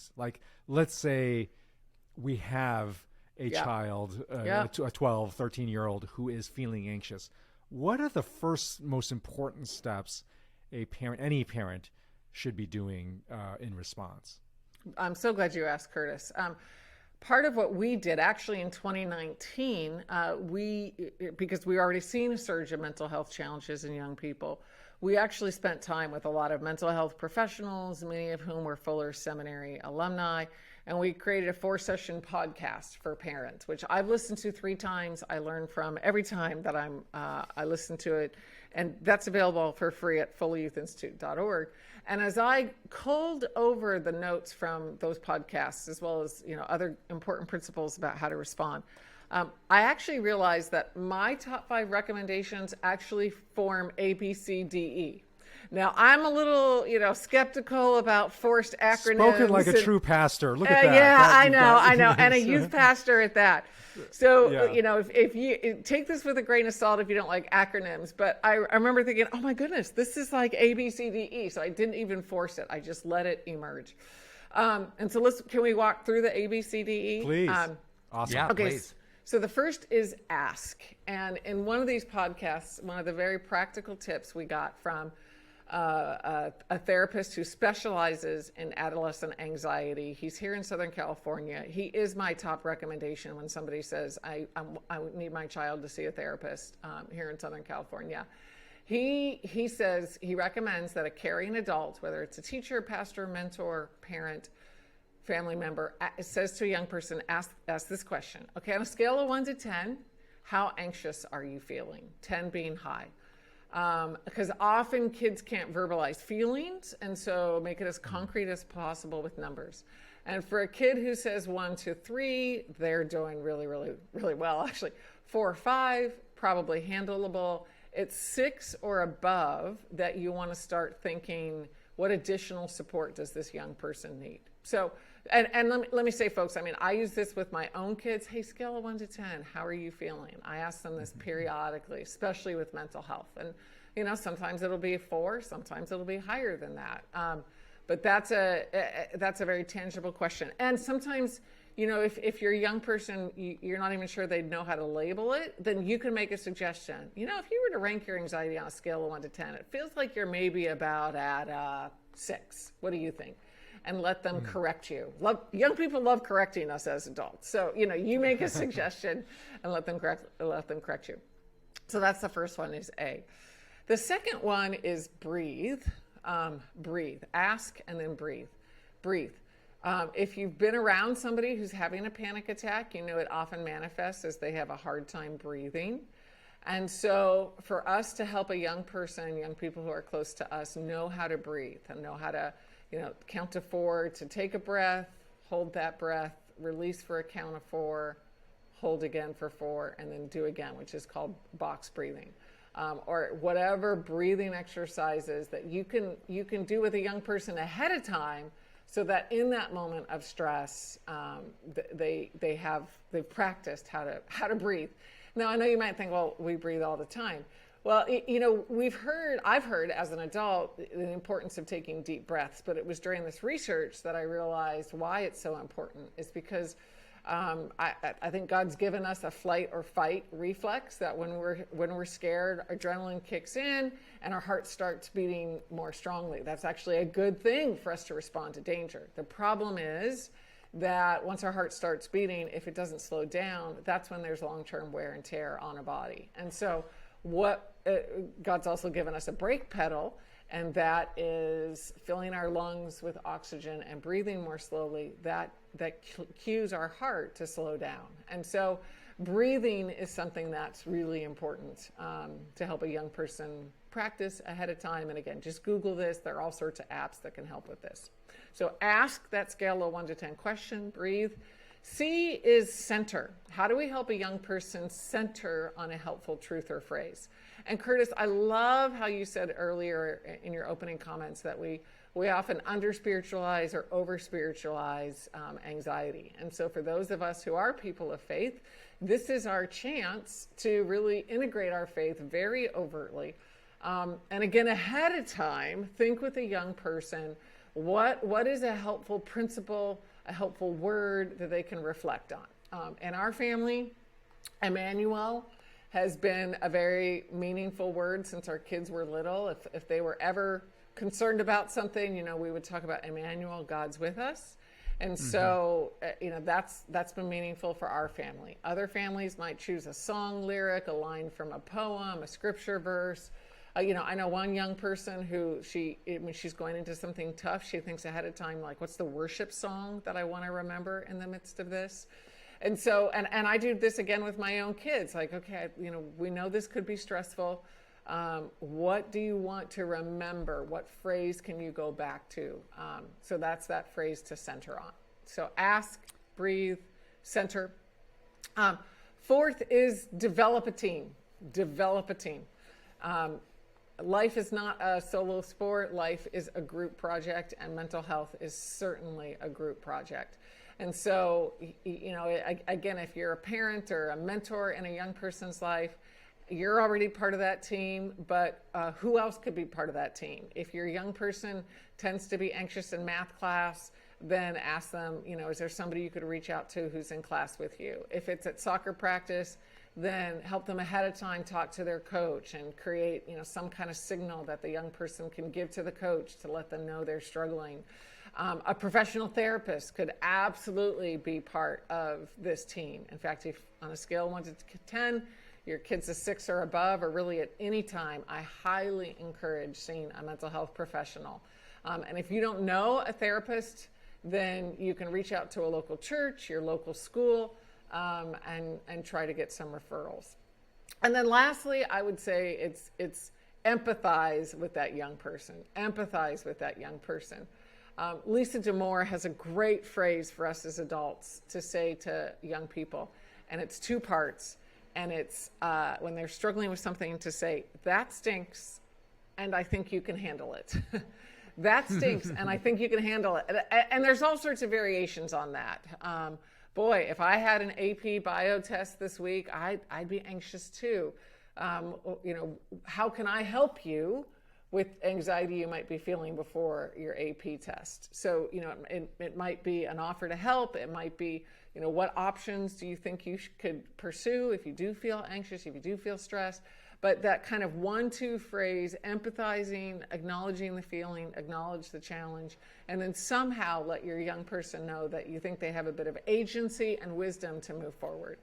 things. Like, let's say we have a child, a 12, 13-year-old who is feeling anxious. What are the first most important steps any parent should be doing in response? I'm so glad you asked, Curtis. Part of what we did actually in 2019, because we already seen a surge of mental health challenges in young people, we actually spent time with a lot of mental health professionals, many of whom were Fuller Seminary alumni, and we created a 4-session podcast for parents, which I've listened to 3 times. I learn from every time that I listen to it, and that's available for free at fulleryouthinstitute.org. And as I culled over the notes from those podcasts, as well as other important principles about how to respond, I actually realized that my top 5 recommendations actually form A, B, C, D, E. Now, I'm a little, skeptical about forced acronyms. Spoken like a true pastor. Look at that. Yeah, I know. And a youth pastor at that. So, if you take this with a grain of salt if you don't like acronyms. But I remember thinking, oh my goodness, this is like A, B, C, D, E. So I didn't even force it. I just let it emerge. And so can we walk through the A, B, C, D, E? Please. Awesome. Yeah, okay. Please. So the first is ask. And in one of these podcasts, one of the very practical tips we got from a therapist who specializes in adolescent anxiety. He's here in Southern California. He is my top recommendation when somebody says, I need my child to see a therapist here in Southern California. He says, he recommends that a caring adult, whether it's a teacher, pastor, mentor, parent, family member, says to a young person, ask this question. Okay, on a scale of 1 to 10, how anxious are you feeling? 10 being high. Because often kids can't verbalize feelings, and so make it as concrete as possible with numbers. And for a kid who says 1 to 3, they're doing really, really, really well. Actually, 4 or 5, probably handleable. It's 6 or above that you want to start thinking, what additional support does this young person need? So, and let me say, folks, I use this with my own kids. Hey, scale of 1 to 10, how are you feeling? I ask them this periodically, especially with mental health. And, sometimes it'll be a 4, sometimes it'll be higher than that. But that's a very tangible question. And sometimes, if you're a young person, you're not even sure they'd know how to label it, then you can make a suggestion. If you were to rank your anxiety on a scale of 1 to 10, it feels like you're maybe about at 6. What do you think? And let them correct you. Young people love correcting us as adults. So, you make a suggestion and let them correct you. So that's the first one, is A. The second one is breathe. Breathe. Ask and then breathe. Breathe. If you've been around somebody who's having a panic attack, it often manifests as they have a hard time breathing. And so for us to help a young person, young people who are close to us, know how to breathe and know how to count to 4, to take a breath, hold that breath, release for a count of 4, hold again for 4, and then do again, which is called box breathing. Or whatever breathing exercises that you can do with a young person ahead of time, so that in that moment of stress, they've practiced how to breathe. Now, I know you might think, well, we breathe all the time. Well, I've heard as an adult the importance of taking deep breaths, but it was during this research that I realized why it's so important is because I think God's given us a flight or fight reflex that when we're scared, adrenaline kicks in and our heart starts beating more strongly. That's actually a good thing for us to respond to danger. The problem is that once our heart starts beating, if it doesn't slow down, that's when there's long-term wear and tear on a body. And so God's also given us a brake pedal, and that is filling our lungs with oxygen and breathing more slowly. That cues our heart to slow down. And so breathing is something that's really important to help a young person practice ahead of time. And again, just Google this. There are all sorts of apps that can help with this. So ask that scale of 1 to 10 question, breathe. C is center. How do we help a young person center on a helpful truth or phrase? And Curtis, I love how you said earlier in your opening comments that we often under-spiritualize or over-spiritualize anxiety. And so for those of us who are people of faith, this is our chance to really integrate our faith very overtly. And again, ahead of time, think with a young person, What is a helpful principle, a helpful word that they can reflect on? In our family, Emmanuel has been a very meaningful word since our kids were little. If they were ever concerned about something, we would talk about Emmanuel, God's with us. And so, that's been meaningful for our family. Other families might choose a song lyric, a line from a poem, a scripture verse. I know one young person who when she's going into something tough, she thinks ahead of time, like, what's the worship song that I want to remember in the midst of this? And so, and I do this again with my own kids. Like, okay, we know this could be stressful. What do you want to remember? What phrase can you go back to? So that's that phrase to center on. So ask, breathe, center. Fourth is develop a team. Develop a team. Life is not a solo sport. Life is a group project, and mental health is certainly a group project. And so, again, if you're a parent or a mentor in a young person's life, you're already part of that team, but who else could be part of that team? If your young person tends to be anxious in math class, then ask them, is there somebody you could reach out to who's in class with you? If it's at soccer practice, then help them ahead of time talk to their coach and create, some kind of signal that the young person can give to the coach to let them know they're struggling. A professional therapist could absolutely be part of this team. In fact, if on a scale of 1 to 10, your kid's a 6 or above, or really at any time, I highly encourage seeing a mental health professional. And if you don't know a therapist, then you can reach out to a local church, your local school, and try to get some referrals. And then lastly, I would say it's empathize with that young person. Empathize with that young person. Lisa DeMore has a great phrase for us as adults to say to young people, and it's 2 parts. And it's when they're struggling with something, to say, that stinks, and I think you can handle it. That stinks, and I think you can handle it. And there's all sorts of variations on that. Boy, if I had an AP bio test this week, I'd be anxious too. How can I help you with anxiety you might be feeling before your AP test? So, it might be an offer to help. It might be, what options do you think you could pursue if you do feel anxious, if you do feel stressed? But that kind of 1-2 phrase, empathizing, acknowledging the feeling, acknowledge the challenge, and then somehow let your young person know that you think they have a bit of agency and wisdom to move forward.